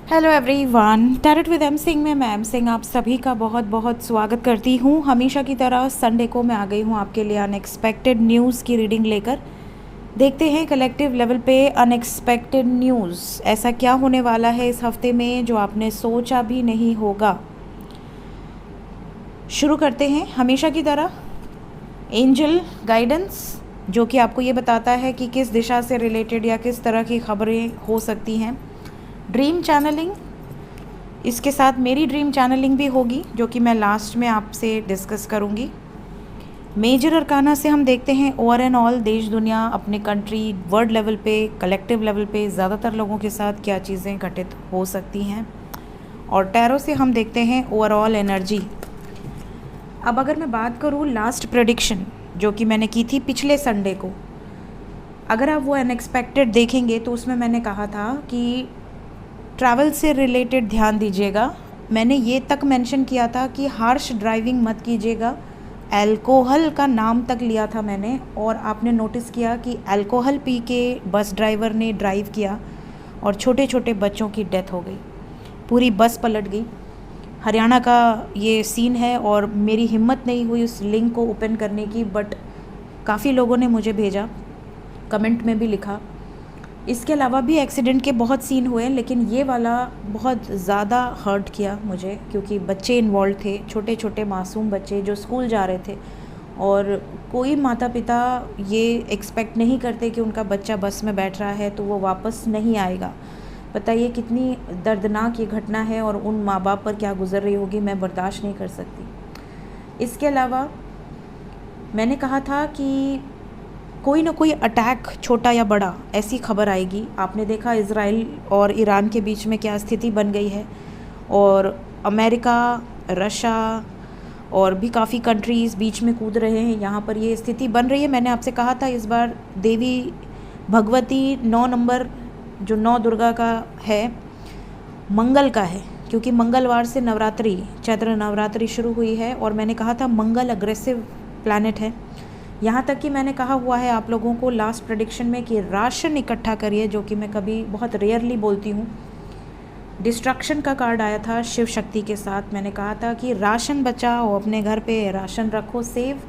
Hello everyone, tarot with M Singh में मैं M Singh आप सभी का बहुत बहुत स्वागत करती हूँ। हमेशा की तरह संडे को मैं आ गई हूँ आपके लिए अनएक्सपेक्टेड न्यूज़ की रीडिंग लेकर। देखते हैं कलेक्टिव लेवल पे अनएक्सपेक्टेड न्यूज़ ऐसा क्या होने वाला है इस हफ्ते में जो आपने सोचा भी नहीं होगा। शुरू करते हैं हमेशा की तरह एंजल गाइडेंस, जो कि आपको ये बताता है कि किस दिशा से रिलेटेड या किस तरह की खबरें हो सकती हैं। ड्रीम चैनलिंग, इसके साथ मेरी ड्रीम चैनलिंग भी होगी जो कि मैं लास्ट में आपसे डिस्कस करूंगी। मेजर अरकाना से हम देखते हैं ओवर एंड ऑल देश दुनिया अपने कंट्री वर्ल्ड लेवल पे कलेक्टिव लेवल पे ज़्यादातर लोगों के साथ क्या चीज़ें घटित हो सकती हैं। और टैरो से हम देखते हैं ओवरऑल एनर्जी। अब अगर मैं बात करूँ लास्ट प्रेडिक्शन जो कि मैंने की थी पिछले संडे को, अगर आप वो अनएक्सपेक्टेड देखेंगे तो उसमें मैंने कहा था कि ट्रैवल से रिलेटेड ध्यान दीजिएगा। मैंने ये तक मेंशन किया था कि हार्श ड्राइविंग मत कीजिएगा, अल्कोहल का नाम तक लिया था मैंने। और आपने नोटिस किया कि अल्कोहल पी के बस ड्राइवर ने ड्राइव किया और छोटे छोटे बच्चों की डेथ हो गई, पूरी बस पलट गई। हरियाणा का ये सीन है और मेरी हिम्मत नहीं हुई उस लिंक को ओपन करने की, बट काफ़ी लोगों ने मुझे भेजा, कमेंट में भी लिखा। इसके अलावा भी एक्सीडेंट के बहुत सीन हुए, लेकिन ये वाला बहुत ज़्यादा हर्ट किया मुझे क्योंकि बच्चे इन्वॉल्व थे, छोटे छोटे मासूम बच्चे जो स्कूल जा रहे थे। और कोई माता पिता ये एक्सपेक्ट नहीं करते कि उनका बच्चा बस में बैठ रहा है तो वो वापस नहीं आएगा। बताइए कितनी दर्दनाक ये घटना है और उन माँ बाप पर क्या गुजर रही होगी, मैं बर्दाश्त नहीं कर सकती। इसके अलावा मैंने कहा था कि कोई ना कोई अटैक छोटा या बड़ा ऐसी खबर आएगी। आपने देखा इज़राइल और ईरान के बीच में क्या स्थिति बन गई है, और अमेरिका, रशिया और भी काफ़ी कंट्रीज़ बीच में कूद रहे हैं। यहाँ पर ये स्थिति बन रही है। मैंने आपसे कहा था इस बार देवी भगवती 9 नंबर जो 9 दुर्गा का है, मंगल का है, क्योंकि मंगलवार से नवरात्रि, चैत्र नवरात्रि शुरू हुई है। और मैंने कहा था मंगल अग्रेसिव प्लैनेट है। यहाँ तक कि मैंने कहा हुआ है आप लोगों को लास्ट प्रेडिक्शन में कि राशन इकट्ठा करिए, जो कि मैं कभी बहुत रेयरली बोलती हूँ। डिस्ट्रक्शन का कार्ड आया था शिव शक्ति के साथ। मैंने कहा था कि राशन बचाओ, अपने घर पे राशन रखो सेव।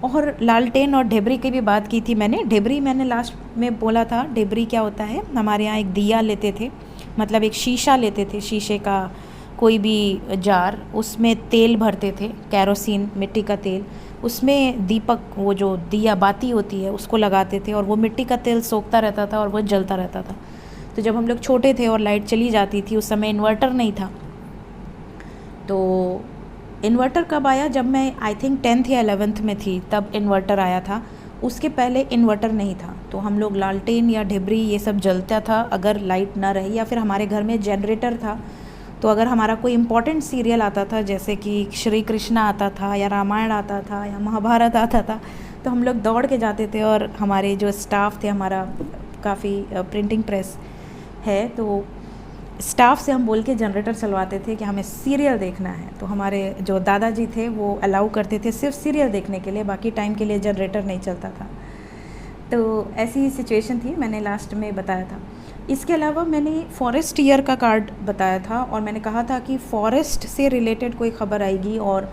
और लालटेन और ढेबरी की भी बात की थी मैंने। ढेबरी मैंने लास्ट में बोला था। ढेबरी क्या होता है, हमारे यहाँ एक दिया लेते थे, मतलब एक शीशा लेते थे, शीशे का कोई भी जार, उसमें तेल भरते थे, कैरोसिन मिट्टी का तेल, उसमें दीपक, वो जो दिया बाती होती है उसको लगाते थे और वो मिट्टी का तेल सोखता रहता था और वो जलता रहता था। तो जब हम लोग छोटे थे और लाइट चली जाती थी, उस समय इन्वर्टर नहीं था। तो इन्वर्टर कब आया, जब मैं आई थिंक 10th या 11th में थी तब इन्वर्टर आया था। उसके पहले इन्वर्टर नहीं था, तो हम लोग लालटेन या ढिबरी ये सब जलता था अगर लाइट ना रही, या फिर हमारे घर में जनरेटर था। तो अगर हमारा कोई इम्पोर्टेंट सीरियल आता था, जैसे कि श्री कृष्णा आता था या रामायण आता था या महाभारत आता था, तो हम लोग दौड़ के जाते थे। और हमारे जो स्टाफ थे, हमारा काफ़ी प्रिंटिंग प्रेस है, तो स्टाफ से हम बोल के जनरेटर चलवाते थे कि हमें सीरियल देखना है। तो हमारे जो दादाजी थे वो अलाउ करते थे सिर्फ सीरियल देखने के लिए, बाकी टाइम के लिए जनरेटर नहीं चलता था। तो ऐसी सिचुएशन थी, मैंने लास्ट में बताया था। इसके अलावा मैंने फॉरेस्ट ईयर का कार्ड बताया था और मैंने कहा था कि फॉरेस्ट से रिलेटेड कोई खबर आएगी। और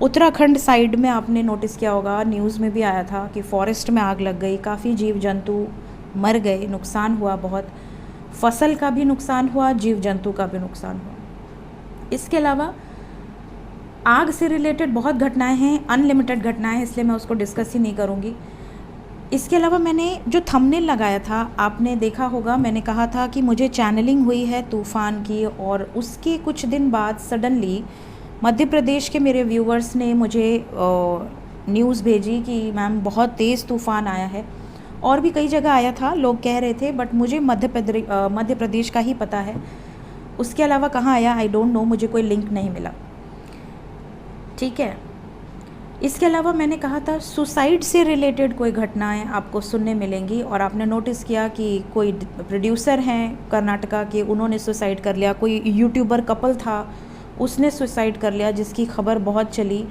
उत्तराखंड साइड में आपने नोटिस किया होगा, न्यूज़ में भी आया था कि फॉरेस्ट में आग लग गई, काफ़ी जीव जंतु मर गए, नुकसान हुआ बहुत, फसल का भी नुकसान हुआ, जीव जंतु का भी नुकसान हुआ। इसके अलावा आग से रिलेटेड बहुत घटनाएं हैं, अनलिमिटेड घटनाएं हैं, इसलिए मैं उसको डिस्कस ही नहीं करूँगी। इसके अलावा मैंने जो थंबनेल लगाया था आपने देखा होगा, मैंने कहा था कि मुझे चैनलिंग हुई है तूफ़ान की, और उसके कुछ दिन बाद सडनली मध्य प्रदेश के मेरे व्यूवर्स ने मुझे न्यूज़ भेजी कि मैम बहुत तेज़ तूफ़ान आया है। और भी कई जगह आया था, लोग कह रहे थे, बट मुझे मध्य प्रदेश का ही पता है। उसके अलावा कहाँ आया आई डोंट नो, मुझे कोई लिंक नहीं मिला। ठीक है। इसके अलावा मैंने कहा था सुसाइड से रिलेटेड कोई घटनाएं आपको सुनने मिलेंगी। और आपने नोटिस किया कि कोई प्रोड्यूसर हैं कर्नाटका के, उन्होंने सुसाइड कर लिया। कोई यूट्यूबर कपल था, उसने सुसाइड कर लिया, जिसकी खबर बहुत चली,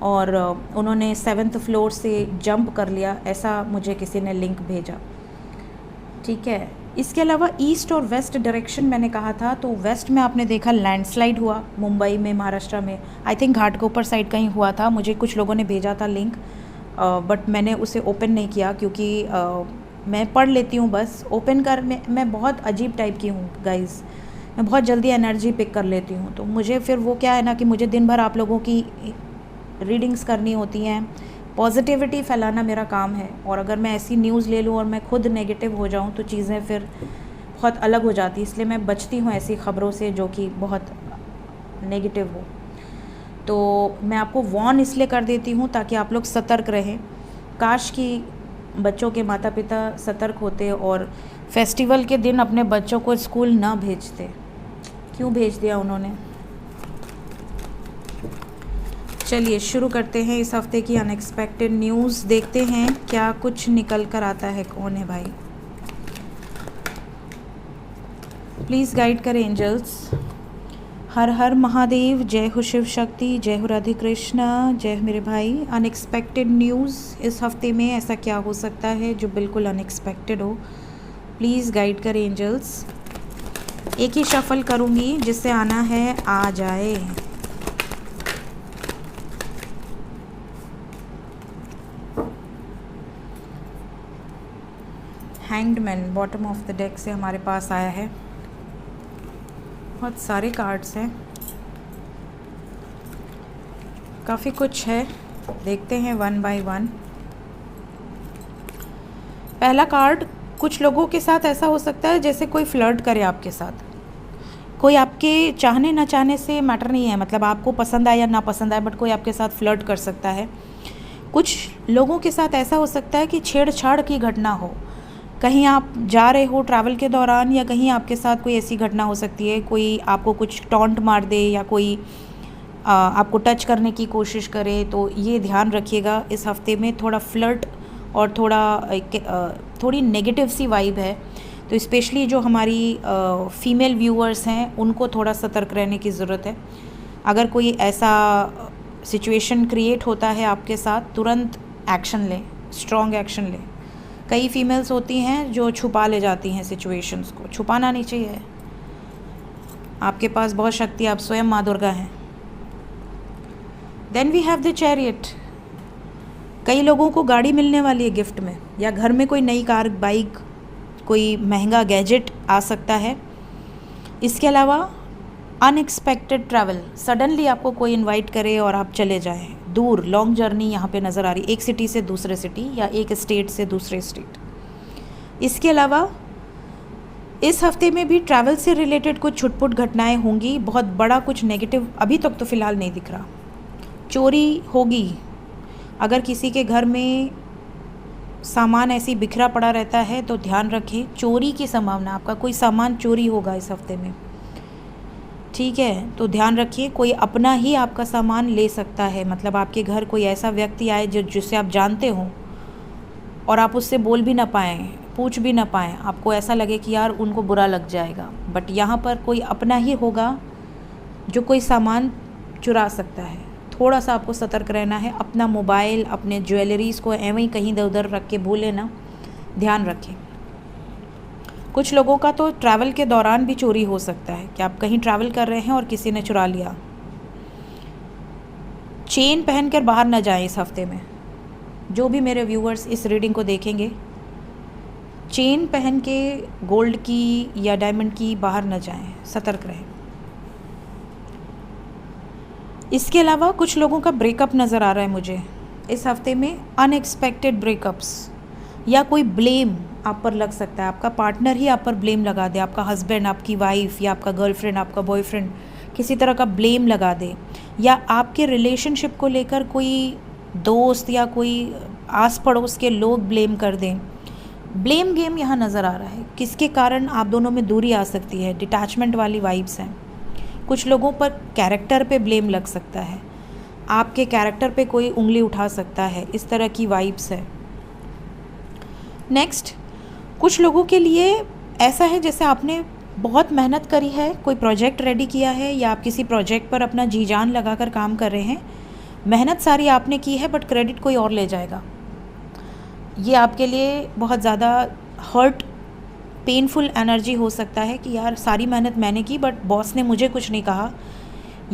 और उन्होंने 7th फ्लोर से जंप कर लिया, ऐसा मुझे किसी ने लिंक भेजा। ठीक है। इसके अलावा ईस्ट और वेस्ट डायरेक्शन मैंने कहा था, तो वेस्ट में आपने देखा लैंडस्लाइड हुआ मुंबई में, महाराष्ट्र में, आई थिंक घाटकोपर साइड कहीं हुआ था। मुझे कुछ लोगों ने भेजा था लिंक, बट मैंने उसे ओपन नहीं किया क्योंकि मैं पढ़ लेती हूँ बस। ओपन कर मैं बहुत अजीब टाइप की हूँ गाइज़, मैं बहुत जल्दी एनर्जी पिक कर लेती हूँ, तो मुझे फिर वो क्या है ना कि मुझे दिन भर आप लोगों की रीडिंग्स करनी होती हैं, पॉजिटिविटी फैलाना मेरा काम है। और अगर मैं ऐसी न्यूज़ ले लूँ और मैं खुद नेगेटिव हो जाऊँ तो चीज़ें फिर बहुत अलग हो जाती, इसलिए मैं बचती हूँ ऐसी ख़बरों से जो कि बहुत नेगेटिव हो। तो मैं आपको वॉर्न इसलिए कर देती हूँ ताकि आप लोग सतर्क रहें। काश कि बच्चों के माता पिता सतर्क होते और फेस्टिवल के दिन अपने बच्चों को स्कूल ना भेजते। क्यों भेज दिया उन्होंने। चलिए शुरू करते हैं इस हफ्ते की अनएक्सपेक्टेड न्यूज़। देखते हैं क्या कुछ निकल कर आता है। कौन है भाई, प्लीज़ गाइड करें एंजल्स। हर हर महादेव, जय हो शिव शक्ति, जय हो राधे कृष्णा, जय हो मेरे भाई। अनएक्सपेक्टेड न्यूज़ इस हफ्ते में ऐसा क्या हो सकता है जो बिल्कुल अनएक्सपेक्टेड हो। प्लीज़ गाइड करें एंजल्स। एक ही शफल करूँगी, जिससे आना है आ जाए। Hanged man bottom of the deck से हमारे पास आया है। बहुत सारे कार्ड्स हैं, काफ़ी कुछ है, देखते हैं वन बाय वन। पहला कार्ड, कुछ लोगों के साथ ऐसा हो सकता है जैसे कोई फ्लर्ट करे आपके साथ। कोई आपके चाहने ना चाहने से मैटर नहीं है, मतलब आपको पसंद आए या ना पसंद आए, बट कोई आपके साथ फ्लर्ट कर सकता है। कुछ लोगों के साथ ऐसा हो सकता है कि छेड़छाड़ की घटना हो, कहीं आप जा रहे हो ट्रैवल के दौरान, या कहीं आपके साथ कोई ऐसी घटना हो सकती है, कोई आपको कुछ टॉन्ट मार दे या कोई आपको टच करने की कोशिश करे। तो ये ध्यान रखिएगा, इस हफ्ते में थोड़ा फ्लर्ट और थोड़ी नेगेटिव सी वाइब है। तो स्पेशली जो हमारी फीमेल व्यूअर्स हैं उनको थोड़ा सतर्क रहने की ज़रूरत है। अगर कोई ऐसा सिचुएशन क्रिएट होता है आपके साथ, तुरंत एक्शन लें, स्ट्रॉन्ग एक्शन लें। कई फीमेल्स होती हैं जो छुपा ले जाती हैं सिचुएशंस को, छुपाना नहीं चाहिए। आपके पास बहुत शक्ति, आप स्वयं माँ दुर्गा हैं। Then we have the chariot. कई लोगों को गाड़ी मिलने वाली है गिफ्ट में, या घर में कोई नई कार, बाइक, कोई महंगा गैजेट आ सकता है। इसके अलावा अनएक्सपेक्टेड ट्रैवल, सडनली आपको कोई इनवाइट करे और आप चले जाएं दूर, लॉन्ग जर्नी यहाँ पे नज़र आ रही, एक सिटी से दूसरे सिटी या एक स्टेट से दूसरे स्टेट। इसके अलावा इस हफ्ते में भी ट्रैवल से रिलेटेड कुछ छुटपुट घटनाएं होंगी। बहुत बड़ा कुछ नेगेटिव अभी तक तो फ़िलहाल नहीं दिख रहा। चोरी होगी, अगर किसी के घर में सामान ऐसी बिखरा पड़ा रहता है तो ध्यान रखें, चोरी की संभावना, आपका कोई सामान चोरी होगा इस हफ्ते में, ठीक है। तो ध्यान रखिए, कोई अपना ही आपका सामान ले सकता है, मतलब आपके घर कोई ऐसा व्यक्ति आए जिससे आप जानते हो और आप उससे बोल भी ना पाएँ, पूछ भी ना पाएँ, आपको ऐसा लगे कि यार उनको बुरा लग जाएगा, बट यहाँ पर कोई अपना ही होगा जो कोई सामान चुरा सकता है। थोड़ा सा आपको सतर्क रहना है। अपना मोबाइल, अपने ज्वेलरीज़ को एवं ही कहीं इधर उधर रख के भूले ना, ध्यान रखें। कुछ लोगों का तो ट्रैवल के दौरान भी चोरी हो सकता है कि आप कहीं ट्रैवल कर रहे हैं और किसी ने चुरा लिया। चेन पहनकर बाहर न जाएं इस हफ्ते में। जो भी मेरे व्यूअर्स इस रीडिंग को देखेंगे, चेन पहन के गोल्ड की या डायमंड की बाहर न जाएं, सतर्क रहें। इसके अलावा कुछ लोगों का ब्रेकअप नज़र आ रहा है मुझे इस हफ्ते में, अनएक्सपेक्टेड ब्रेकअप्स, या कोई ब्लेम आप पर लग सकता है, आपका पार्टनर ही आप पर ब्लेम लगा दे, आपका हस्बैंड, आपकी वाइफ या आपका गर्लफ्रेंड, आपका बॉयफ्रेंड किसी तरह का ब्लेम लगा दे, या आपके रिलेशनशिप को लेकर कोई दोस्त या कोई आस पड़ोस के लोग ब्लेम कर दें। ब्लेम गेम यहाँ नज़र आ रहा है, किसके कारण आप दोनों में दूरी आ सकती है, डिटैचमेंट वाली वाइब्स हैं। कुछ लोगों पर कैरेक्टर पे ब्लेम लग सकता है, आपके कैरेक्टर पे कोई उंगली उठा सकता है, इस तरह की वाइब्स है। नेक्स्ट, कुछ लोगों के लिए ऐसा है जैसे आपने बहुत मेहनत करी है, कोई प्रोजेक्ट रेडी किया है, या आप किसी प्रोजेक्ट पर अपना जी जान लगा कर काम कर रहे हैं, मेहनत सारी आपने की है, बट क्रेडिट कोई और ले जाएगा। ये आपके लिए बहुत ज़्यादा हर्ट पेनफुल एनर्जी हो सकता है कि यार सारी मेहनत मैंने की बट बॉस ने मुझे कुछ नहीं कहा,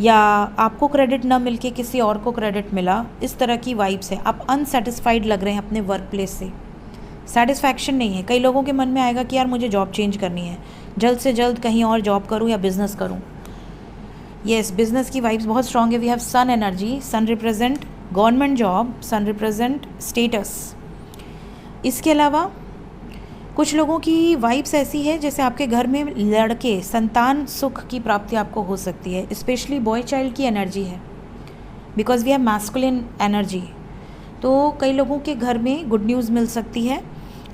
या आपको क्रेडिट ना मिलके किसी और को क्रेडिट मिला। इस तरह की वाइब्स है। आप अनसेटिस्फाइड लग रहे हैं अपने वर्क प्लेस से, सेटिस्फैक्शन नहीं है। कई लोगों के मन में आएगा कि यार मुझे जॉब चेंज करनी है, जल्द से जल्द कहीं और जॉब करूं या बिज़नेस करूं। येस, बिज़नेस की वाइब्स बहुत स्ट्रॉन्ग है। We have sun energy. Sun represent government job, sun represent status. इसके अलावा कुछ लोगों की वाइब्स ऐसी है जैसे आपके घर में लड़के, संतान सुख की प्राप्ति आपको हो सकती है। स्पेशली बॉय चाइल्ड की एनर्जी है, because we have masculine energy. तो कई लोगों के घर में गुड न्यूज़ मिल सकती है।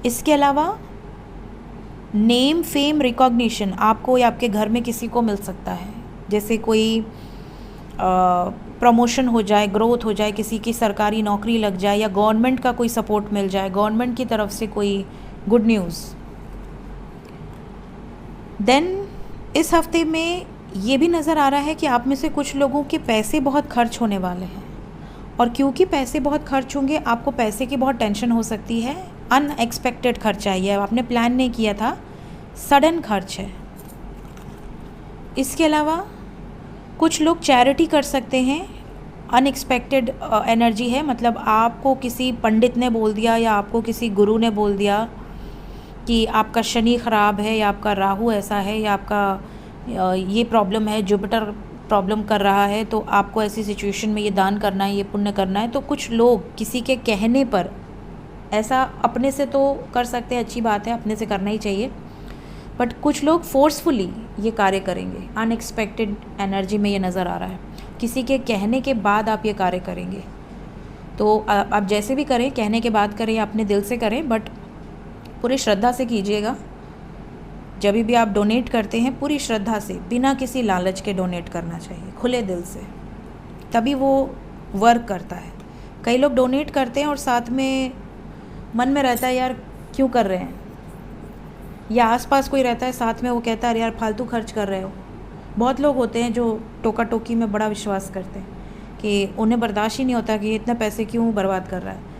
इसके अलावा नेम, फेम, रिकॉग्निशन आपको या आपके घर में किसी को मिल सकता है। जैसे कोई प्रमोशन हो जाए, ग्रोथ हो जाए, किसी की सरकारी नौकरी लग जाए, या गवर्नमेंट का कोई सपोर्ट मिल जाए, गवर्नमेंट की तरफ से कोई गुड न्यूज़। देन इस हफ्ते में ये भी नज़र आ रहा है कि आप में से कुछ लोगों के पैसे बहुत खर्च होने वाले हैं, और क्योंकि पैसे बहुत खर्च होंगे आपको पैसे की बहुत टेंशन हो सकती है। अनएक्सपेक्टेड खर्चा है, आपने प्लान नहीं किया था, सडन खर्च है। इसके अलावा कुछ लोग चैरिटी कर सकते हैं। अनएक्सपेक्टेड एनर्जी है, मतलब आपको किसी पंडित ने बोल दिया या आपको किसी गुरु ने बोल दिया कि आपका शनि ख़राब है, या आपका राहु ऐसा है, या आपका ये प्रॉब्लम है, जुपिटर प्रॉब्लम कर रहा है, तो आपको ऐसी सिचुएशन में ये दान करना है, ये पुण्य करना है। तो कुछ लोग किसी के कहने पर, ऐसा अपने से तो कर सकते हैं, अच्छी बात है, अपने से करना ही चाहिए, बट कुछ लोग फोर्सफुली ये कार्य करेंगे। अनएक्सपेक्टेड एनर्जी में ये नज़र आ रहा है। किसी के कहने के बाद आप ये कार्य करेंगे, तो आप जैसे भी करें, कहने के बाद करें या अपने दिल से करें, बट पूरी श्रद्धा से कीजिएगा। जब भी आप डोनेट करते हैं पूरी श्रद्धा से, बिना किसी लालच के डोनेट करना चाहिए, खुले दिल से, तभी वो वर्क करता है। कई लोग डोनेट करते हैं और साथ में मन में रहता है यार क्यों कर रहे हैं, या आसपास कोई रहता है साथ में, वो कहता है यार फालतू खर्च कर रहे हो। बहुत लोग होते हैं जो टोका टोकी में बड़ा विश्वास करते हैं कि उन्हें बर्दाश्त ही नहीं होता कि इतना पैसे क्यों बर्बाद कर रहा है,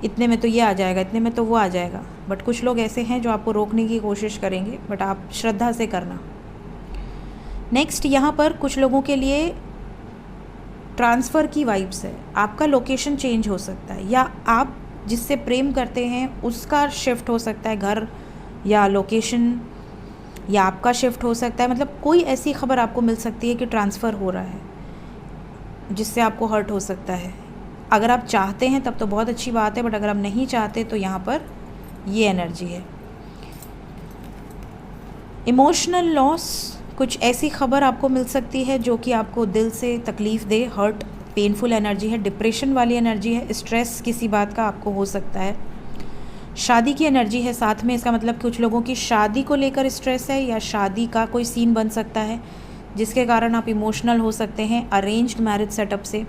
इतने में तो ये आ जाएगा, इतने में तो वो आ जाएगा। बट कुछ लोग ऐसे हैं जो आपको रोकने की कोशिश करेंगे, बट आप श्रद्धा से करना। नेक्स्ट, यहाँ पर कुछ लोगों के लिए ट्रांसफ़र की वाइब्स है। आपका लोकेशन चेंज हो सकता है, या आप जिससे प्रेम करते हैं उसका शिफ्ट हो सकता है, घर या लोकेशन, या आपका शिफ्ट हो सकता है। मतलब कोई ऐसी खबर आपको मिल सकती है कि ट्रांसफ़र हो रहा है, जिससे आपको हर्ट हो सकता है। अगर आप चाहते हैं तब तो बहुत अच्छी बात है, बट अगर आप नहीं चाहते तो यहाँ पर ये एनर्जी है। इमोशनल लॉस, कुछ ऐसी खबर आपको मिल सकती है जो कि आपको दिल से तकलीफ़ दे, हर्ट, पेनफुल एनर्जी है। डिप्रेशन वाली एनर्जी है। स्ट्रेस किसी बात का आपको हो सकता है। शादी की एनर्जी है साथ में, इसका मतलब कुछ लोगों की शादी को लेकर स्ट्रेस है, या शादी का कोई सीन बन सकता है जिसके कारण आप इमोशनल हो सकते हैं। अरेंज्ड मैरिज सेटअप से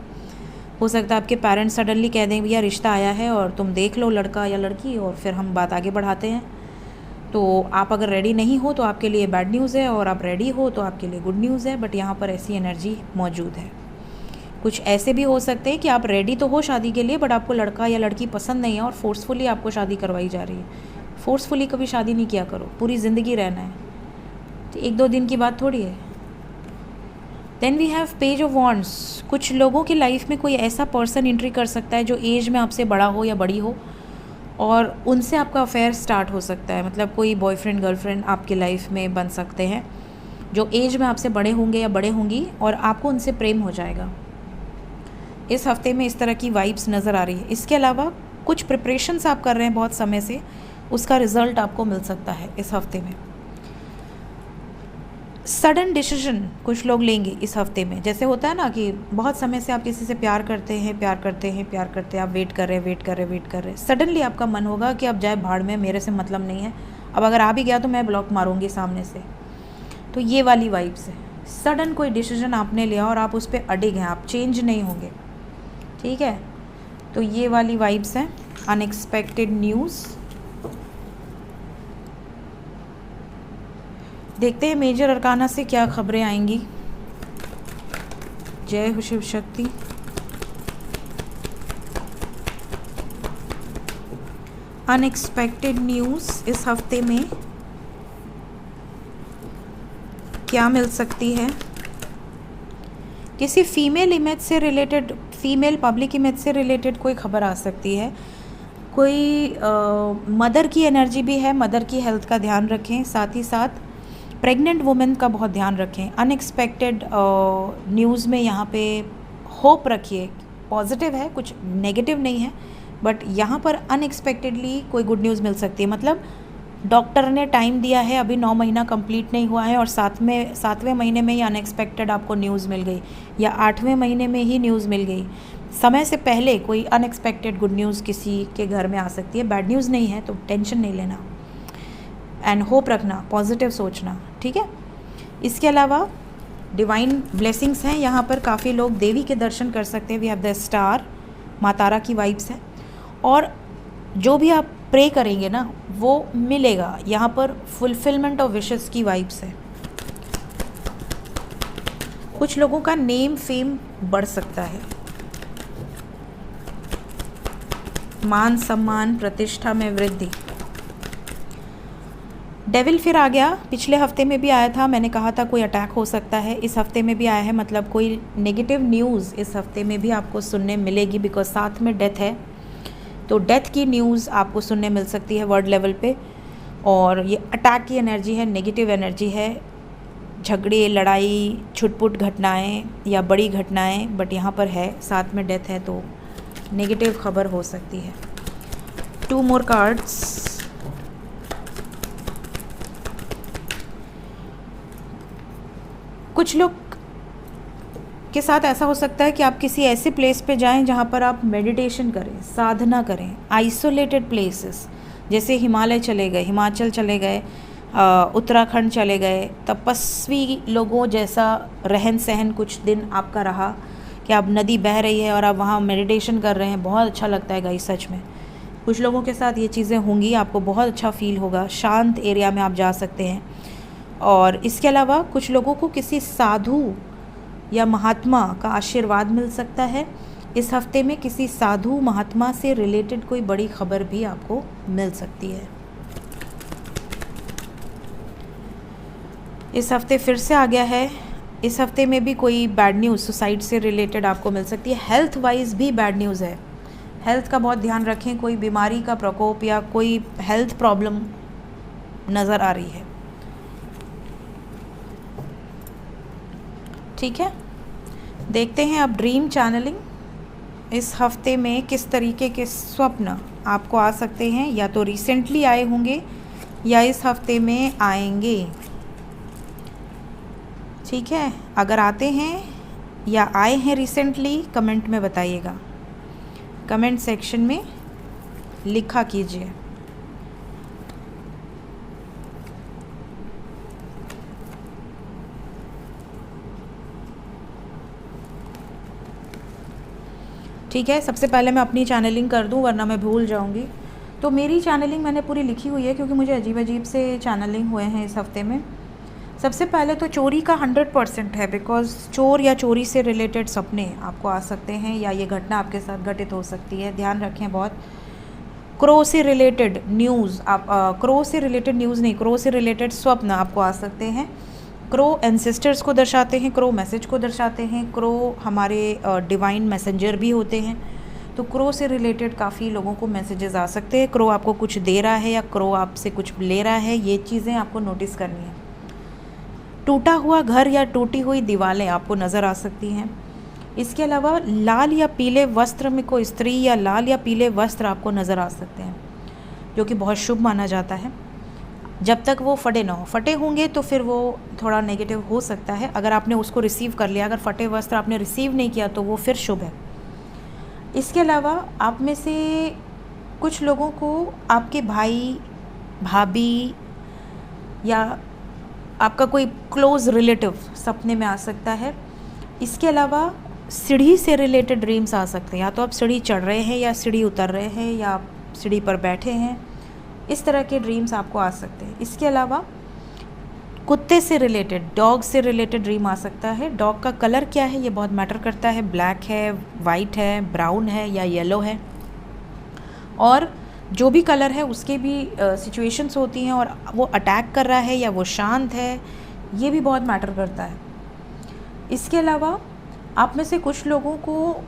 हो सकता है आपके पेरेंट्स सडनली कह दें भैया रिश्ता आया है और तुम देख लो लड़का या लड़की, और फिर हम बात आगे बढ़ाते हैं। तो आप अगर रेडी नहीं हो तो आपके लिए बैड न्यूज़ है, और आप रेडी हो तो आपके लिए गुड न्यूज़ है। बट यहाँ पर ऐसी एनर्जी मौजूद है। कुछ ऐसे भी हो सकते हैं कि आप रेडी तो हो शादी के लिए, बट आपको लड़का या लड़की पसंद नहीं है और फोर्सफुली आपको शादी करवाई जा रही है। फोर्सफुली कभी शादी नहीं किया करो, पूरी ज़िंदगी रहना है, तो एक दो दिन की बात थोड़ी है। Then we have page of wands. कुछ लोगों की लाइफ में कोई ऐसा पर्सन एंट्री कर सकता है जो एज में आपसे बड़ा हो या बड़ी हो, और उनसे आपका अफेयर स्टार्ट हो सकता है। मतलब कोई बॉयफ्रेंड गर्लफ्रेंड आपके लाइफ में बन सकते हैं जो एज में आपसे बड़े होंगे या बड़े होंगी, और आपको उनसे प्रेम हो जाएगा। इस हफ्ते में इस तरह की वाइब्स नज़र आ रही है। इसके अलावा कुछ प्रिपरेशंस आप कर रहे हैं बहुत समय से, उसका रिज़ल्ट आपको मिल सकता है इस हफ्ते में। सडन डिसीजन कुछ लोग लेंगे इस हफ्ते में। जैसे होता है ना कि बहुत समय से आप किसी से प्यार करते हैं, आप वेट कर रहे हैं, सडनली आपका मन होगा कि अब जाए भाड़ में, मेरे से मतलब नहीं है, अब अगर आ भी गया तो मैं ब्लॉक मारूंगी सामने से। तो ये वाली वाइब्स है। सडन कोई डिसीजन आपने लिया और आप उस पर अडिग हैं, आप चेंज नहीं होंगे, ठीक है। तो ये वाली वाइब्स हैं। Unexpected news. देखते हैं मेजर अरकाना से क्या खबरें आएंगी। जय हो शिव शक्ति। अनएक्सपेक्टेड न्यूज़ इस हफ्ते में क्या मिल सकती है? किसी फीमेल इमेज से रिलेटेड, फीमेल पब्लिक इमेज से रिलेटेड कोई खबर आ सकती है। कोई मदर की एनर्जी भी है, मदर की हेल्थ का ध्यान रखें। साथ ही साथ प्रेग्नेंट वुमेन का बहुत ध्यान रखें। अनएक्सपेक्टेड न्यूज़ में यहाँ पे होप रखिए, पॉजिटिव है, कुछ नेगेटिव नहीं है, बट यहाँ पर अनएक्सपेक्टेडली कोई गुड न्यूज़ मिल सकती है। मतलब डॉक्टर ने टाइम दिया है, अभी 9 महीना कंप्लीट नहीं हुआ है और 7वें महीने में ही अनएक्सपेक्टेड आपको न्यूज़ मिल गई, या 8वें महीने में ही न्यूज़ मिल गई। समय से पहले कोई अनएक्सपेक्टेड गुड न्यूज़ किसी के घर में आ सकती है। बैड न्यूज़ नहीं है तो टेंशन नहीं लेना, एंड होप रखना, पॉजिटिव सोचना, ठीक है। इसके अलावा डिवाइन ब्लेसिंग्स हैं यहाँ पर। काफ़ी लोग देवी के दर्शन कर सकते हैं। वी हैव द स्टार, माँ तारा की वाइब्स है, और जो भी आप प्रे करेंगे ना वो मिलेगा। यहाँ पर फुलफिलमेंट ऑफ विशेस की वाइब्स है। कुछ लोगों का नेम फेम बढ़ सकता है, मान सम्मान प्रतिष्ठा में वृद्धि। डेविल फिर आ गया, पिछले हफ्ते में भी आया था, मैंने कहा था कोई अटैक हो सकता है, इस हफ्ते में भी आया है। मतलब कोई नेगेटिव न्यूज़ इस हफ्ते में भी आपको सुनने मिलेगी, बिकॉज साथ में डेथ है, तो डेथ की न्यूज़ आपको सुनने मिल सकती है वर्ल्ड लेवल पे। और ये अटैक की एनर्जी है, नेगेटिव एनर्जी है, झगड़े, लड़ाई, छुटपुट घटनाएं या बड़ी घटनाएं, बट यहाँ पर है, साथ में डेथ है, तो नेगेटिव खबर हो सकती है। 2 मोर कार्ड्स। कुछ लोग के साथ ऐसा हो सकता है कि आप किसी ऐसे प्लेस पे जाएं जहां पर आप मेडिटेशन करें, साधना करें। आइसोलेटेड प्लेसेस, जैसे हिमालय चले गए, हिमाचल चले गए, उत्तराखंड चले गए, तपस्वी लोगों जैसा रहन सहन कुछ दिन आपका रहा कि आप, नदी बह रही है और आप वहाँ मेडिटेशन कर रहे हैं, बहुत अच्छा लगता है गाइस, सच में। कुछ लोगों के साथ ये चीज़ें होंगी, आपको बहुत अच्छा फील होगा। शांत एरिया में आप जा सकते हैं। और इसके अलावा कुछ लोगों को किसी साधु या महात्मा का आशीर्वाद मिल सकता है। इस हफ्ते में किसी साधु महात्मा से रिलेटेड कोई बड़ी खबर भी आपको मिल सकती है। इस हफ्ते फिर से आ गया है। इस हफ्ते में भी कोई बैड न्यूज़ सुसाइड से रिलेटेड आपको मिल सकती है। हेल्थ वाइज भी बैड न्यूज़ है, हेल्थ का बहुत ध्यान रखें। कोई बीमारी का प्रकोप या कोई हेल्थ प्रॉब्लम नज़र आ रही है, ठीक है। देखते हैं अब ड्रीम चैनलिंग इस हफ्ते में किस तरीके के स्वप्न आपको आ सकते हैं, या तो रिसेंटली आए होंगे या इस हफ्ते में आएंगे, ठीक है। अगर आते हैं या आए हैं रिसेंटली, कमेंट में बताइएगा, कमेंट सेक्शन में लिखा कीजिए। ठीक है, सबसे पहले मैं अपनी चैनलिंग कर दूं, वरना मैं भूल जाऊंगी। तो मेरी चैनलिंग मैंने पूरी लिखी हुई है, क्योंकि मुझे अजीब अजीब से चैनलिंग हुए हैं इस हफ्ते में। सबसे पहले तो चोरी का 100% है, बिकॉज़ चोर या चोरी से रिलेटेड सपने आपको आ सकते हैं, या ये घटना आपके साथ घटित हो सकती है, ध्यान रखें बहुत। क्रो से रिलेटेड न्यूज़, आप क्रो से रिलेटेड न्यूज़ नहीं, क्रो से रिलेटेड स्वप्न आपको आ सकते हैं। क्रो एंसेस्टर्स को दर्शाते हैं, क्रो मैसेज को दर्शाते हैं, क्रो हमारे डिवाइन मैसेंजर भी होते हैं। तो क्रो से रिलेटेड काफ़ी लोगों को मैसेजेस आ सकते हैं। क्रो आपको कुछ दे रहा है या क्रो आपसे कुछ ले रहा है, ये चीज़ें आपको नोटिस करनी है। टूटा हुआ घर या टूटी हुई दीवारें आपको नज़र आ सकती हैं। इसके अलावा लाल या पीले वस्त्र में कोई स्त्री या लाल या पीले वस्त्र आपको नज़र आ सकते हैं, जो कि बहुत शुभ माना जाता है, जब तक वो फटे ना हो। फटे होंगे तो फिर वो थोड़ा नेगेटिव हो सकता है। अगर आपने उसको रिसीव कर लिया, अगर फटे वस्त्र आपने रिसीव नहीं किया, तो वो फिर शुभ है। इसके अलावा आप में से कुछ लोगों को आपके भाई, भाभी या आपका कोई क्लोज़ रिलेटिव सपने में आ सकता है। इसके अलावा सीढ़ी से रिलेटेड ड्रीम्स आ सकते हैं, या तो आप सीढ़ी चढ़ रहे हैं या सीढ़ी उतर रहे हैं या आप सीढ़ी पर बैठे हैं, इस तरह के ड्रीम्स आपको आ सकते हैं। इसके अलावा कुत्ते से रिलेटेड, डॉग से रिलेटेड ड्रीम आ सकता है। डॉग का कलर क्या है ये बहुत मैटर करता है, ब्लैक है, वाइट है, ब्राउन है या येलो है, और जो भी कलर है उसके भी सिचुएशंस होती हैं, और वो अटैक कर रहा है या वो शांत है ये भी बहुत मैटर करता है। इसके अलावा आप में से कुछ लोगों को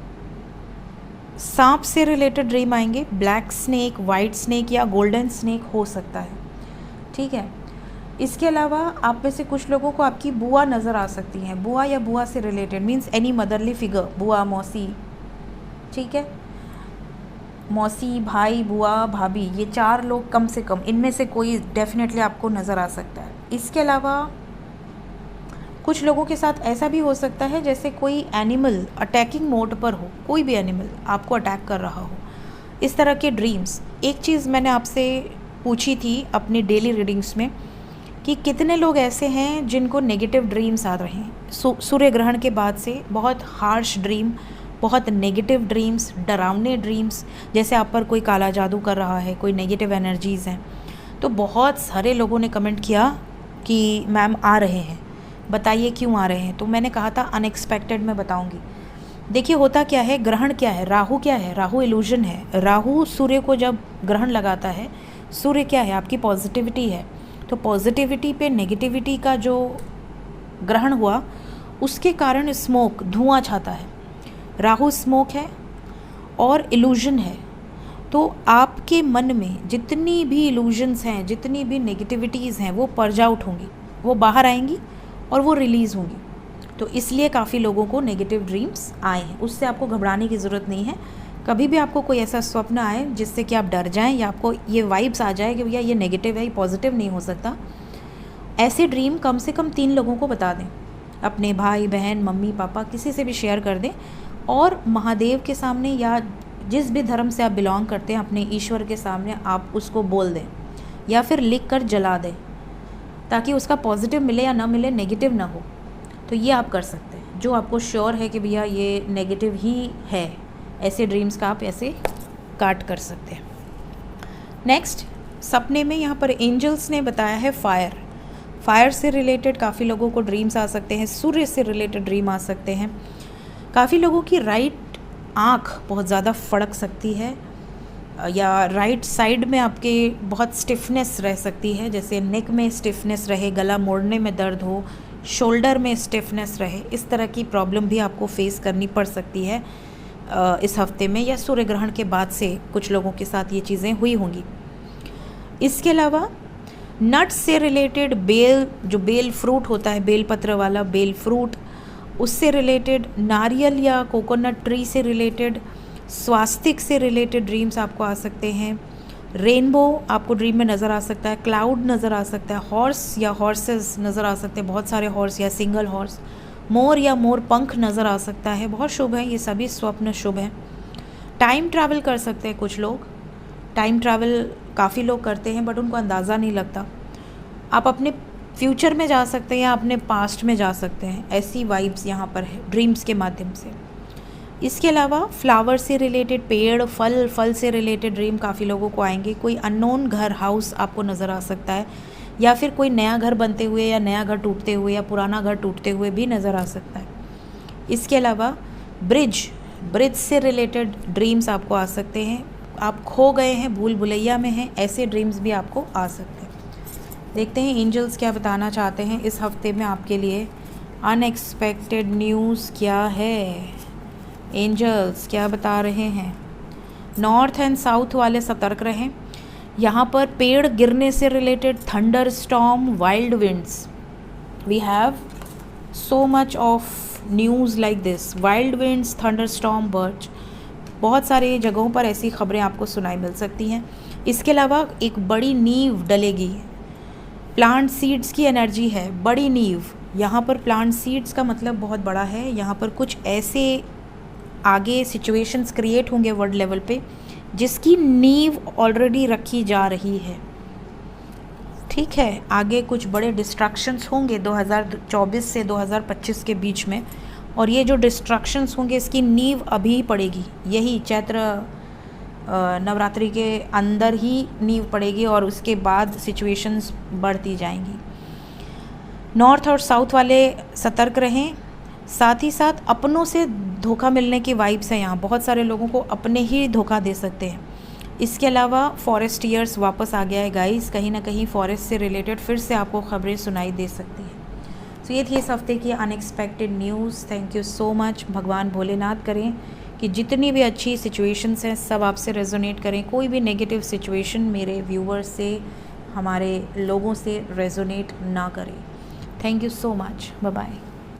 सांप से रिलेटेड ड्रीम आएंगे, ब्लैक स्नेक, वाइट स्नेक या गोल्डन स्नेक हो सकता है, ठीक है। इसके अलावा आप में से कुछ लोगों को आपकी बुआ नज़र आ सकती हैं, बुआ या बुआ से related, means any motherly figure, बुआ, मौसी, ठीक है, मौसी, भाई, बुआ, भाभी, ये 4 लोग कम से कम इनमें से कोई डेफिनेटली आपको नज़र आ सकता है। इसके अलावा कुछ लोगों के साथ ऐसा भी हो सकता है जैसे कोई एनिमल अटैकिंग मोड पर हो, कोई भी एनिमल आपको अटैक कर रहा हो, इस तरह के ड्रीम्स। एक चीज़ मैंने आपसे पूछी थी अपनी डेली रीडिंग्स में कि कितने लोग ऐसे हैं जिनको नेगेटिव ड्रीम्स आ रहे हैं। सूर्य ग्रहण के बाद से बहुत हार्श ड्रीम, बहुत नेगेटिव ड्रीम्स, डरावने ड्रीम्स, जैसे आप पर कोई काला जादू कर रहा है, कोई नेगेटिव एनर्जीज़ हैं। तो बहुत सारे लोगों ने कमेंट किया कि मैम आ रहे हैं, बताइए क्यों आ रहे हैं। तो मैंने कहा था अनएक्सपेक्टेड मैं बताऊंगी। देखिए होता क्या है, ग्रहण क्या है, राहु क्या है, राहु इल्यूजन है। राहु सूर्य को जब ग्रहण लगाता है, सूर्य क्या है, आपकी पॉजिटिविटी है। तो पॉजिटिविटी पे नेगेटिविटी का जो ग्रहण हुआ उसके कारण स्मोक, धुआं छाता है। राहु स्मोक है और इल्यूजन है। तो आपके मन में जितनी भी इल्यूजन्स हैं, जितनी भी नेगेटिविटीज़ हैं, वो पर्ज आउट होंगी, वो बाहर आएंगी और वो रिलीज़ होंगी। तो इसलिए काफ़ी लोगों को नेगेटिव ड्रीम्स आए हैं। उससे आपको घबराने की ज़रूरत नहीं है। कभी भी आपको कोई ऐसा स्वप्न आए जिससे कि आप डर जाएं या आपको ये वाइब्स आ जाए कि भैया ये नेगेटिव है, ये पॉजिटिव नहीं हो सकता, ऐसे ड्रीम कम से कम 3 लोगों को बता दें। अपने भाई बहन, मम्मी पापा, किसी से भी शेयर कर दें और महादेव के सामने या जिस भी धर्म से आप बिलोंग करते हैं अपने ईश्वर के सामने आप उसको बोल दें या फिर लिख कर जला दें, ताकि उसका पॉजिटिव मिले या ना मिले, नेगेटिव ना हो। तो ये आप कर सकते हैं। जो आपको श्योर है कि भैया ये नेगेटिव ही है, ऐसे ड्रीम्स का आप ऐसे काट कर सकते हैं। नेक्स्ट, सपने में यहाँ पर एंजल्स ने बताया है फायर से रिलेटेड काफ़ी लोगों को ड्रीम्स आ सकते हैं, सूर्य से रिलेटेड ड्रीम आ सकते हैं। काफ़ी लोगों की राइट आँख बहुत ज़्यादा फड़क सकती है या राइट साइड में आपके बहुत स्टिफनेस रह सकती है, जैसे नेक में स्टिफनेस रहे, गला मोड़ने में दर्द हो, शोल्डर में स्टिफनेस रहे, इस तरह की प्रॉब्लम भी आपको फेस करनी पड़ सकती है इस हफ्ते में या सूर्य ग्रहण के बाद से कुछ लोगों के साथ ये चीज़ें हुई होंगी। इसके अलावा नट्स से रिलेटेड, बेल फ्रूट होता है, बेल पत्र वाला बेल फ्रूट, उससे रिलेटेड, नारियल या कोकोनट ट्री से रिलेटेड, स्वास्तिक से रिलेटेड ड्रीम्स आपको आ सकते हैं। रेनबो आपको ड्रीम में नज़र आ सकता है, क्लाउड नज़र आ सकता है, हॉर्स या हॉर्सेस नज़र आ सकते हैं, बहुत सारे हॉर्स या सिंगल हॉर्स, मोर या मोर पंख नज़र आ सकता है। बहुत शुभ है, ये सभी स्वप्न शुभ हैं। टाइम ट्रैवल कर सकते हैं कुछ लोग, टाइम ट्रैवल काफ़ी लोग करते हैं बट उनको अंदाज़ा नहीं लगता। आप अपने फ्यूचर में जा सकते हैं या अपने पास्ट में जा सकते हैं, ऐसी वाइब्स यहाँ पर है ड्रीम्स के माध्यम से। इसके अलावा फ्लावर से रिलेटेड, पेड़, फल से रिलेटेड ड्रीम काफ़ी लोगों को आएंगे। कोई अननोन घर, हाउस आपको नज़र आ सकता है या फिर कोई नया घर बनते हुए या नया घर टूटते हुए या पुराना घर टूटते हुए भी नज़र आ सकता है। इसके अलावा ब्रिज से रिलेटेड ड्रीम्स आपको आ सकते हैं। आप खो गए हैं, भूल भुलैया में हैं, ऐसे ड्रीम्स भी आपको आ सकते हैं। देखते हैं एंजल्स क्या बताना चाहते हैं इस हफ्ते में आपके लिए। अनएक्सपेक्टेड न्यूज़ क्या है, एंजल्स क्या बता रहे हैं। नॉर्थ एंड साउथ वाले सतर्क रहें। यहाँ पर पेड़ गिरने से related, thunder storm, wild winds, we have so much of news like this, wild winds, thunder storm, birch, बहुत सारे जगहों पर ऐसी खबरें आपको सुनाई मिल सकती हैं। इसके अलावा एक बड़ी नींव डलेगी, प्लांट सीड्स की एनर्जी है, बड़ी नींव। यहाँ पर प्लांट सीड्स का मतलब बहुत बड़ा है। यहाँ पर कुछ ऐसे आगे सिचुएशंस क्रिएट होंगे वर्ल्ड लेवल पे जिसकी नींव ऑलरेडी रखी जा रही है, ठीक है। आगे कुछ बड़े डिस्ट्रक्शंस होंगे 2024 से 2025 के बीच में, और ये जो डिस्ट्रक्शंस होंगे इसकी नींव अभी पड़ेगी, यही चैत्र नवरात्रि के अंदर ही नींव पड़ेगी और उसके बाद सिचुएशंस बढ़ती जाएंगी। नॉर्थ और साउथ वाले सतर्क रहें। साथ ही साथ अपनों से धोखा मिलने की वाइब्स हैं यहाँ, बहुत सारे लोगों को अपने ही धोखा दे सकते हैं। इसके अलावा फॉरेस्ट ईयर्स वापस आ गया है गाइस, कहीं ना कहीं फॉरेस्ट से रिलेटेड फिर से आपको खबरें सुनाई दे सकती हैं। तो ये थी इस हफ्ते की unexpected news. Thank you so much. भगवान भोलेनाथ करें कि जितनी भी अच्छी सिचुएशंस हैं सब आपसे रेजोनेट करें, कोई भी नेगेटिव सिचुएशन मेरे व्यूवर्स से, हमारे लोगों से रेजोनेट ना करें। Thank you so much. Bye bye.